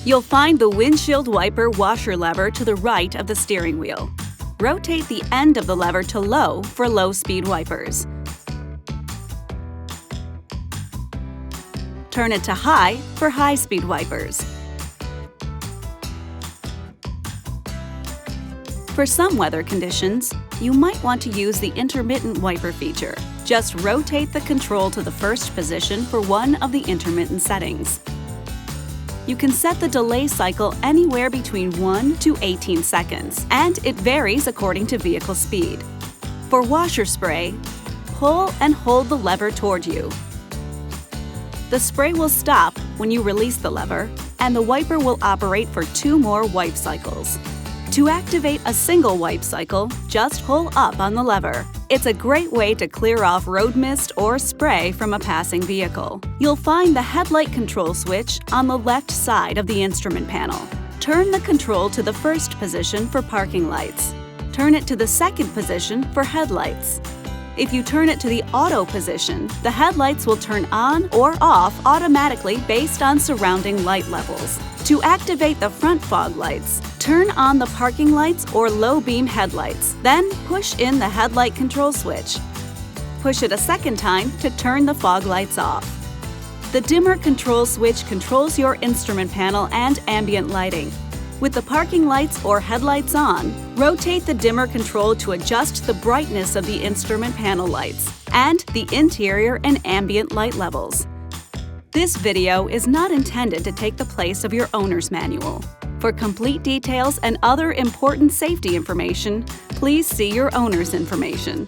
You'll find the windshield wiper washer lever to the right of the steering wheel. Rotate the end of the lever to low for low-speed wipers. Turn it to high for high-speed wipers. For some weather conditions, you might want to use the intermittent wiper feature. Just rotate the control to the first position for one of the intermittent settings. You can set the delay cycle anywhere between 1 to 18 seconds, and it varies according to vehicle speed. For washer spray, pull and hold the lever toward you. The spray will stop when you release the lever, and the wiper will operate for 2 more wipe cycles. To activate a single wipe cycle, just pull up on the lever. It's a great way to clear off road mist or spray from a passing vehicle. You'll find the headlight control switch on the left side of the instrument panel. Turn the control to the first position for parking lights. Turn it to the second position for headlights. If you turn it to the auto position, the headlights will turn on or off automatically based on surrounding light levels. To activate the front fog lights, turn on the parking lights or low-beam headlights, then push in the headlight control switch. Push it a second time to turn the fog lights off. The dimmer control switch controls your instrument panel and ambient lighting. With the parking lights or headlights on, rotate the dimmer control to adjust the brightness of the instrument panel lights and the interior and ambient light levels. This video is not intended to take the place of your owner's manual. For complete details and other important safety information, please see your owner's information.